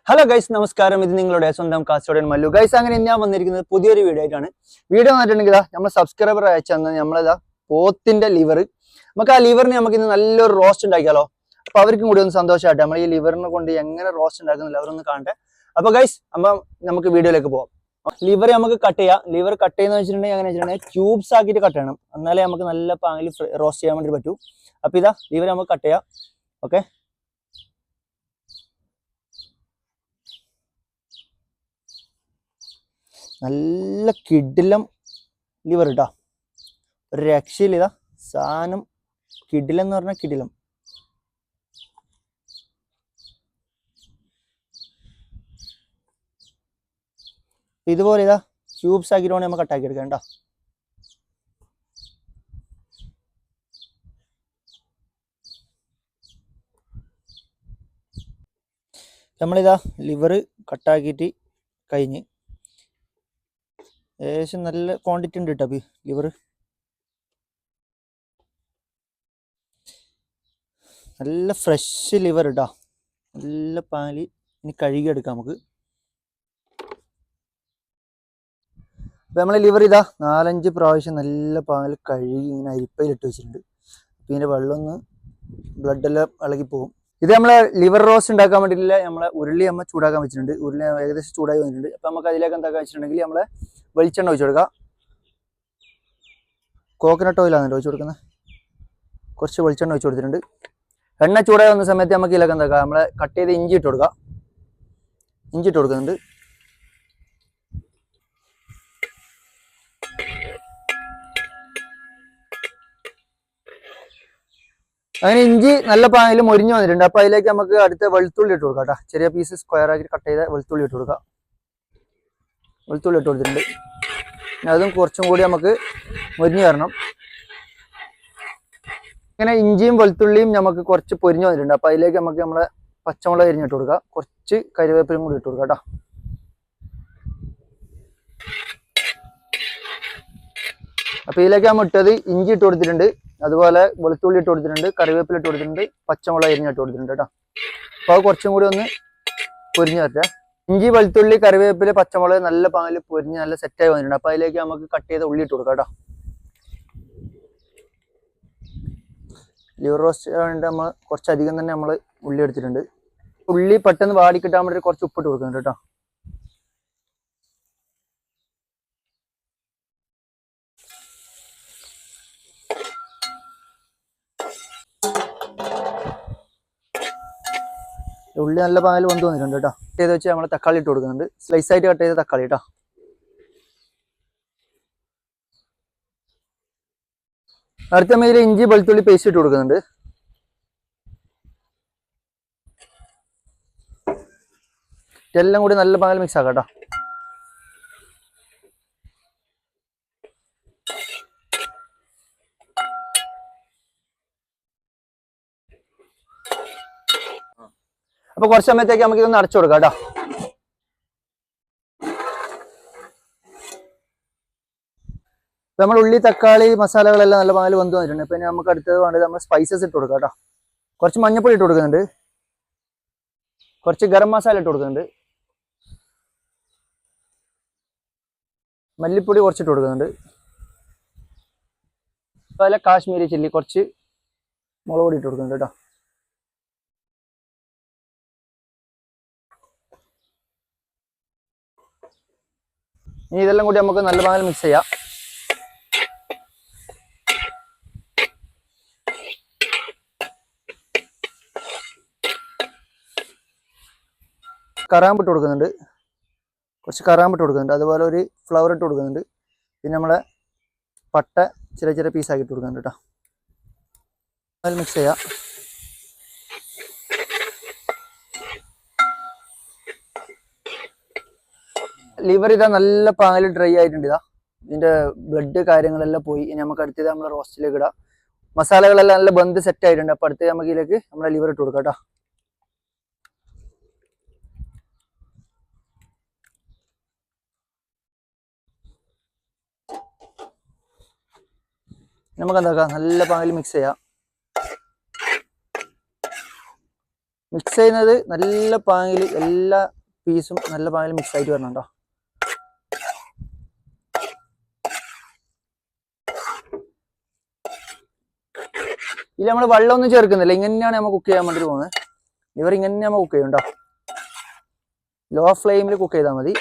Hello guys, നമസ്കാരം. ഇത് നിങ്ങളുടെ സ്വന്തം കാസോടൻ മല്ലു. ഗൈസ്, അങ്ങനെ ഞാൻ വന്നിരിക്കുന്നത് പുതിയൊരു വീഡിയോ ആയിട്ടാണ്. വീഡിയോ വന്നിട്ടുണ്ടെങ്കിൽ നമ്മൾ സബ്സ്ക്രൈബർ അയച്ചു തന്ന നമ്മളതാ പോത്തിന്റെ ലിവർ. നമുക്ക് ആ ലിവറിന് നമുക്ക് ഇന്ന് നല്ലൊരു റോസ്റ്റ് ഉണ്ടാക്കിയാലോ. അപ്പൊ അവർക്കും കൂടി ഒന്ന് സന്തോഷമായിട്ട് നമ്മൾ ഈ ലിവറിനെ കൊണ്ട് എങ്ങനെ റോസ്റ്റ് ഉണ്ടാക്കുന്നില്ല അവരൊന്ന് കാണട്ടെ. അപ്പൊ ഗൈസ്, നമുക്ക് വീഡിയോയിലേക്ക് പോവാം. ലിവർ നമുക്ക് കട്ട് ചെയ്യാം. ലിവർ കട്ട് ചെയ്യുന്ന വെച്ചിട്ടുണ്ടെങ്കിൽ അങ്ങനെ വെച്ചിട്ടുണ്ടെങ്കിൽ ക്യൂബ്സ് ആക്കിയിട്ട് കട്ട് ചെയ്യണം. എന്നാലേ നമുക്ക് നല്ല പാങ്ങിൽ റോസ്റ്റ് ചെയ്യാൻ വേണ്ടി പറ്റൂ. അപ്പൊ ഇതാ ലിവർ നമുക്ക് കട്ട് ചെയ്യാം. ഓക്കെ, നല്ല കിടിലം ലിവർ ഇട്ടാ, ഒരു രക്ഷയില്ല. ഇതാ സാധനം കിടിലം എന്ന് പറഞ്ഞാൽ കിടിലം. ഇതുപോലെ ഇതാ ക്യൂബ്സ് ആക്കിയിട്ട് വേണം നമുക്ക് കട്ടാക്കി എടുക്കാം കേട്ടോ. നമ്മളിതാ ലിവർ കട്ടാക്കിയിട്ട് കഴിഞ്ഞ് ഏകദേശം നല്ല ക്വാണ്ടിറ്റി ഉണ്ട് കേട്ടോ ലിവർ. നല്ല ഫ്രഷ് ലിവർ ഇട്ടാ, നല്ല പാല്. ഇനി കഴുകിയെടുക്കാം നമുക്ക്. അപ്പം നമ്മൾ ലിവർ ഇതാ 4-5 പ്രാവശ്യം നല്ല പാല് കഴുകി ഇങ്ങനെ അരിപ്പയിലിട്ട് വെച്ചിട്ടുണ്ട്. പിന്നെ വെള്ളം ഒന്ന് ബ്ലഡെല്ലാം ഇളകിപ്പോകും. ഇത് നമ്മളെ ലിവർ റോസ്റ്റ് ഉണ്ടാക്കാൻ വേണ്ടിയിട്ടില്ല, നമ്മളെ ഉരുളി നമ്മൾ ചൂടാക്കാൻ വെച്ചിട്ടുണ്ട്. ഉരുളി ഏകദേശം ചൂടായി വന്നിട്ടുണ്ട്. അപ്പം നമുക്ക് അതിലേക്ക് എന്താക്കാൻ വെച്ചിട്ടുണ്ടെങ്കിൽ നമ്മളെ വെളിച്ചെണ്ണ ഒഴിച്ചു കൊടുക്കാം. കോക്കനട്ട് ഓയിലാണ് ഒഴിച്ചു കൊടുക്കുന്നത്. കുറച്ച് വെളിച്ചെണ്ണ ഒഴിച്ചു കൊടുത്തിട്ടുണ്ട്. എണ്ണ ചൂടായി വന്ന സമയത്ത് നമുക്ക് ഇതിലേക്ക് എന്താക്കാം, നമ്മളെ കട്ട് ചെയ്ത് ഇഞ്ചി ഇട്ട് കൊടുക്കാം. ഇഞ്ചി ഇട്ട് കൊടുക്കുന്നുണ്ട്. അങ്ങനെ ഇഞ്ചി നല്ല പാനിൽ മൊരിഞ്ഞു വന്നിട്ടുണ്ട്. അപ്പോൾ അതിലേക്ക് നമുക്ക് അടുത്ത വെളുത്തുള്ളി ഇട്ട് കൊടുക്കാം കേട്ടോ. ചെറിയ പീസ് സ്ക്വയർ ആക്കി കട്ട് ചെയ്ത വെളുത്തുള്ളി ഇട്ട് കൊടുക്കാം. വെളുത്തുള്ളി ഇട്ട് കൊടുത്തിട്ടുണ്ട്. അതും കുറച്ചും കൂടി നമുക്ക് മൊരിഞ്ഞു വരണം. ഇങ്ങനെ ഇഞ്ചിയും വെളുത്തുള്ളിയും നമുക്ക് കുറച്ച് പൊരിഞ്ഞു വന്നിട്ടുണ്ട്. അപ്പോൾ അതിലേക്ക് നമുക്ക് നമ്മളെ പച്ചമുളക് അരിഞ്ഞിട്ട് കൊടുക്കാം. കുറച്ച് കറിവേപ്പിലയും കൂടി ഇട്ട് കൊടുക്കാം കേട്ടോ. അപ്പോൾ ഇതിലേക്ക് നമ്മൾ ഇട്ടത് ഇഞ്ചി ഇട്ട് കൊടുത്തിട്ടുണ്ട്, അതുപോലെ വെളുത്തുള്ളി ഇട്ട് കൊടുത്തിട്ടുണ്ട്, കറിവേപ്പില ഇട്ട് കൊടുത്തിട്ടുണ്ട്, പച്ചമുളക് അരിഞ്ഞിട്ട് കൊടുത്തിട്ടുണ്ട് കേട്ടോ. അപ്പോൾ അത് കുറച്ചും കൂടി ഒന്ന് പൊരിഞ്ഞു വരട്ടെ. ഇഞ്ചി വെളുത്തുള്ളി കറിവേപ്പില പച്ചമുളക് നല്ല പാലിൽ പൊരിഞ്ഞ് നല്ല സെറ്റായി വന്നിട്ടുണ്ട്. അപ്പോൾ അതിലേക്ക് നമുക്ക് കട്ട് ചെയ്ത ഉള്ളി ഇട്ട് കൊടുക്കാം കേട്ടോ. ലിവർ റോസ്റ്റ് വേണ്ടി നമ്മൾ കുറച്ചധികം തന്നെ നമ്മൾ ഉള്ളി എടുത്തിട്ടുണ്ട്. ഉള്ളി പെട്ടെന്ന് വാടി കിട്ടാൻ വേണ്ടി കുറച്ച് ഉപ്പിട്ട് കൊടുക്കുന്നുണ്ട് കേട്ടോ. ഉള്ളി നല്ല പാൽ വന്ന് വന്നിട്ടുണ്ട് കേട്ടോ. കട്ട് ചെയ്ത് വെച്ച് നമ്മൾ തക്കാളി ഇട്ട് കൊടുക്കുന്നുണ്ട്. സ്ലൈസ് ആയിട്ട് കട്ട് ചെയ്ത തക്കാളി കേട്ടോ. അടുത്ത മേലെ ഇഞ്ചി വെളുത്തുള്ളി പേസ്റ്റ് ഇട്ട് കൊടുക്കുന്നുണ്ട്. എല്ലാം കൂടി നല്ല പാൽ മിക്സ് ആക്കാം കേട്ടോ. അപ്പൊ കുറച്ച് സമയത്തേക്ക് നമുക്ക് ഇതൊന്ന് അടച്ചു കൊടുക്കാം കേട്ടോ. നമ്മൾ ഉള്ളി തക്കാളി മസാലകളെല്ലാം നല്ല പാല് വന്നു വന്നിട്ടുണ്ട്. പിന്നെ നമുക്ക് അടുത്തത് വേണ്ടത് നമ്മൾ സ്പൈസസ് ഇട്ട് കൊടുക്കാം കേട്ടോ. കുറച്ച് മഞ്ഞപ്പൊടി ഇട്ട് കൊടുക്കുന്നുണ്ട്, കുറച്ച് ഗരം മസാല ഇട്ട് കൊടുക്കുന്നുണ്ട്, മല്ലിപ്പൊടി കുറച്ചിട്ട് കൊടുക്കുന്നുണ്ട്, അതുപോലെ കാശ്മീരി ചില്ലി കുറച്ച് മുളക് പൊടി ഇട്ട് കൊടുക്കുന്നുണ്ട് കേട്ടോ. ഇനി ഇതെല്ലാം കൂടി നമുക്ക് നല്ല പാൽ മിക്സ് ചെയ്യാം. കറാമ്പ് ഇട്ട് കൊടുക്കുന്നുണ്ട്, കുറച്ച് കറാമ്പ് ഇട്ട് കൊടുക്കുന്നുണ്ട്, അതുപോലെ ഒരു ഫ്ലവർ ഇട്ട് കൊടുക്കുന്നുണ്ട്. പിന്നെ നമ്മളെ പട്ട ചെറിയ ചെറിയ പീസാക്കി ഇട്ട് കൊടുക്കുന്നുണ്ട് കേട്ടോ. അത് മിക്സ് ചെയ്യാം. ലിവർ ഇതാ നല്ല പാല് ഡ്രൈ ആയിട്ടുണ്ട്. ഇതാ ഇതിൻ്റെ ബ്ലഡ് കാര്യങ്ങളെല്ലാം പോയി. ഇനി നമുക്ക് അടുത്തത് നമ്മളെ റോസ്റ്റിലേക്ക് ഇടാം. മസാലകളെല്ലാം നല്ല ബന്ധ് സെറ്റ് ആയിട്ടുണ്ട്. അപ്പോൾ അടുത്തത് നമുക്ക് ഇതിലേക്ക് നമ്മളെ ലിവർ ഇട്ട് കൊടുക്കാം കേട്ടോ. നമുക്ക് എന്താക്കാം, നല്ല പാല് മിക്സ് ചെയ്യാം. മിക്സ് ചെയ്യുന്നത് നല്ല പാങ്ങിൽ എല്ലാ പീസും നല്ല പാങ്ങിൽ മിക്സ് ആയിട്ട് വരണം കേട്ടോ. ഇതിൽ നമ്മൾ വെള്ളമൊന്നും ചേർക്കുന്നില്ല, ഇങ്ങനെയാണ് നമ്മൾ കുക്ക് ചെയ്യാൻ വേണ്ടി പോകുന്നത്. ലിവർ ഇങ്ങനെ നമ്മൾ കുക്ക് ചെയ്യും കേട്ടോ. ലോ ഫ്ലെയിമിൽ കുക്ക് ചെയ്താൽ മതി.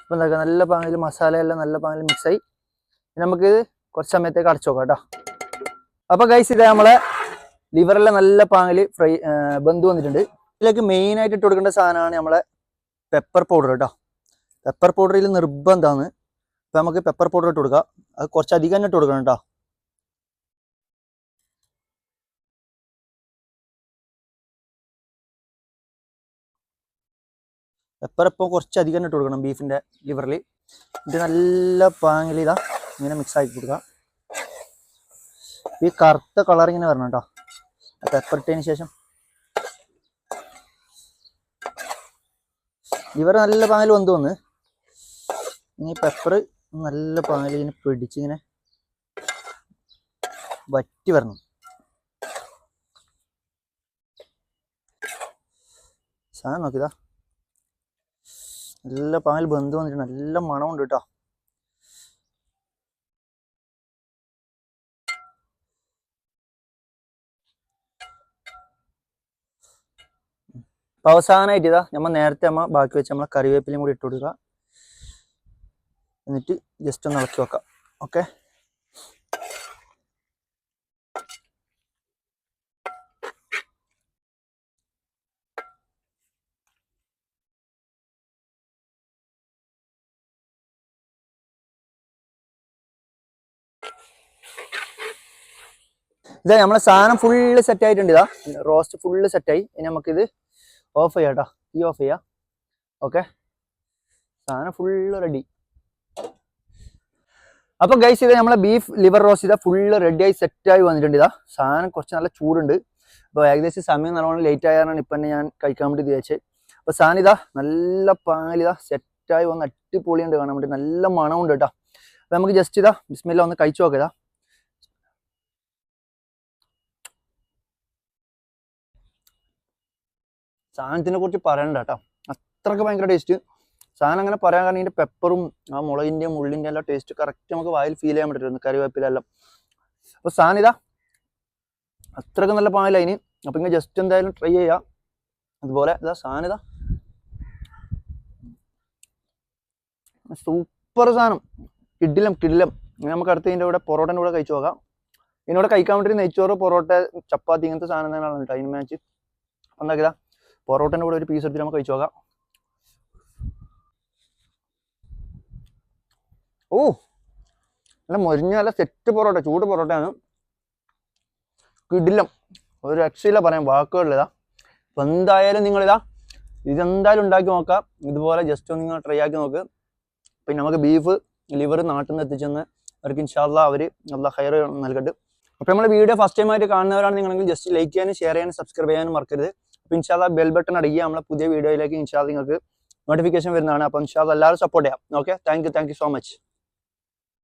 അപ്പം എന്താക്കുക, നല്ല പാങ്ങിൽ മസാലയെല്ലാം നല്ല പാങ്ങിൽ മിക്സായി. നമുക്കിത് കുറച്ച് സമയത്തേക്ക് അടച്ചു നോക്കാം കേട്ടോ. അപ്പോൾ ഗൈസ് ഇതേ നമ്മളെ ലിവറെല്ലാം നല്ല പാങ്ങിൽ വെന്ത് വന്നിട്ടുണ്ട്. ഇതിലേക്ക് മെയിനായിട്ട് ഇട്ട് കൊടുക്കേണ്ട സാധനമാണ് നമ്മളെ പെപ്പർ പൗഡർ കേട്ടോ. പെപ്പർ പൗഡറിൽ നിർബന്ധമാണ്. അപ്പം നമുക്ക് പെപ്പർ പൗഡർ ഇട്ട് കൊടുക്കാം. അത് കുറച്ചധികം തന്നെ ഇട്ട് കൊടുക്കണം കേട്ടോ. പെപ്പർ ഇപ്പോൾ കുറച്ചധികം ഇട്ട് കൊടുക്കണം ബീഫിൻ്റെ ലിവറിൽ. ഇത് നല്ല പാങ്ങിൽ ഇതാ ഇങ്ങനെ മിക്സ് ആക്കി കൊടുക്കുക. ഈ കറുത്ത കളർ ഇങ്ങനെ വരണം കേട്ടോ പെപ്പർ ഇട്ടതിന് ശേഷം. ലിവർ നല്ല പാങ്ങിൽ വന്ന് വന്ന് ഇനി പെപ്പർ നല്ല പാങ്ങിൽ ഇങ്ങനെ പിടിച്ചിങ്ങനെ വറ്റി വരണം. സാധനം നോക്കിയതാ നല്ല പാങ്ങിൽ ബന്ധു വന്നിട്ട് നല്ല മണമുണ്ട് കേട്ടോ. അവസാനമായിട്ട് ഇതാ നമ്മൾ നേരത്തെ ബാക്കി വെച്ച് നമ്മളെ കറിവേപ്പിലയും കൂടി ഇട്ട് കൊടുക്കുക. എന്നിട്ട് ജസ്റ്റ് ഒന്ന് ഇളക്കി വെക്കാം. ഓക്കെ, ഇതാ നമ്മളെ സാധനം ഫുള്ള് സെറ്റ് ആയിട്ടുണ്ട്. ഇതാ റോസ്റ്റ് ഫുള്ള് സെറ്റായി. ഇനി നമുക്കിത് ഓഫ് ചെയ്യാം കേട്ടോ. ഈ ഓഫ് ചെയ്യാം. ഓക്കെ, സാധനം ഫുള്ള് റെഡി. അപ്പൊ ഗൈസ് ഇത് നമ്മളെ ബീഫ് ലിവർ റോസ്റ്റ് ഇതാ ഫുള്ള് റെഡിയായി സെറ്റായി വന്നിട്ടുണ്ട്. ഇതാ സാധനം കുറച്ച് നല്ല ചൂടുണ്ട്. അപ്പോൾ ഏകദേശം സമയം നല്ലോണം ലേറ്റ് ആയാലാണ് ഇപ്പം തന്നെ ഞാൻ കഴിക്കാൻ വേണ്ടി വിചാരിച്ചത്. അപ്പോൾ സാധനം ഇതാ നല്ല പാലിതാ സെറ്റായി വന്ന് അടിപൊളിയുണ്ട് കാണാൻ വേണ്ടി. നല്ല മണമുണ്ട് കേട്ടോ. അപ്പോൾ നമുക്ക് ജസ്റ്റ് ഇതാ ബിസ്മില്ലാ ഒന്ന് കഴിച്ചു നോക്കാം. ഇതാ സാധനത്തിനെ കുറിച്ച് പറയണ്ട കേട്ടോ, അത്രയ്ക്ക് ഭയങ്കര ടേസ്റ്റ്. സാധനം അങ്ങനെ പറയാൻ കാരണം ഇതിൻ്റെ പെപ്പറും ആ മുളകിൻ്റെയും ഉള്ളിൻ്റെ എല്ലാം ടേസ്റ്റ് കറക്റ്റ് നമുക്ക് വായിൽ ഫീൽ ചെയ്യാൻ പറ്റുമായിരുന്നു, കറിവേപ്പിലെല്ലാം. അപ്പോൾ സാധനം ഇതാ അത്രയ്ക്ക് നല്ല പാലില്ല അതിന്. അപ്പം ഇങ്ങനെ ജസ്റ്റ് എന്തായാലും ട്രൈ ചെയ്യാം. അതുപോലെ ഇതാ സാധനം ഇതാ സൂപ്പർ സാധനം, കിടിലം കിടിലം. നമുക്ക് അടുത്ത് ഇതിൻ്റെ കൂടെ പൊറോട്ടൻ്റെ കൂടെ കഴിച്ചു നോക്കാം. ഇതിനോട് കഴിക്കാൻ വേണ്ടി നെയ്ച്ചോറ്, പൊറോട്ട, ചപ്പാത്തി ഇങ്ങനത്തെ സാധനം തന്നെയാണ് കേട്ടോ അതിന് മാച്ച്. എന്താക്കിയതാ പൊറോട്ടൻ്റെ കൂടെ ഒരു പീസ് എടുത്തിട്ട് നമുക്ക് കഴിച്ചു നോക്കാം. ഓ നല്ല മൊരിഞ്ഞ നല്ല സെറ്റ് പൊറോട്ട, ചൂട് പൊറോട്ടയാണ്, കിടിലം. ഒരു രക്ഷയില്ല പറയാൻ വാക്കുകളിലിതാ. അപ്പം എന്തായാലും നിങ്ങളിതാ ഇതെന്തായാലും ഉണ്ടാക്കി നോക്കാം. ഇതുപോലെ ജസ്റ്റ് ഒന്ന് നിങ്ങൾ ട്രൈ ആക്കി നോക്ക്. പിന്നെ നമുക്ക് ബീഫ് ലിവർ നാട്ടിൽ നിന്ന് എത്തിച്ചെന്ന് അവർക്ക് ഇൻഷാ അല്ലാഹ് അവർ നല്ല ഹൈർ നൽകട്ടെ. അപ്പോൾ നമ്മൾ വീഡിയോ ഫസ്റ്റ് ടൈം ആയിട്ട് കാണുന്നവരാണ് നിങ്ങളെങ്കിൽ ജസ്റ്റ് ലൈക്ക് ചെയ്യാനും ഷെയർ ചെയ്യാനും സബ്സ്ക്രൈബ് ചെയ്യാനും മറക്കരുത്. അപ്പോൾ ഇൻഷാ അല്ലാഹ് ബെൽ ബട്ടൺ അടിക്കുക. നമ്മളെ പുതിയ വീഡിയോയിലേക്ക് ഇൻഷാ അല്ലാഹ് നിങ്ങൾക്ക് നോട്ടിഫിക്കേഷൻ വരുന്നതാണ്. അപ്പോൾ ഇൻഷാ അല്ലാഹ് എല്ലാവരും സപ്പോർട്ട് ചെയ്യാം. Okay, thank you so much.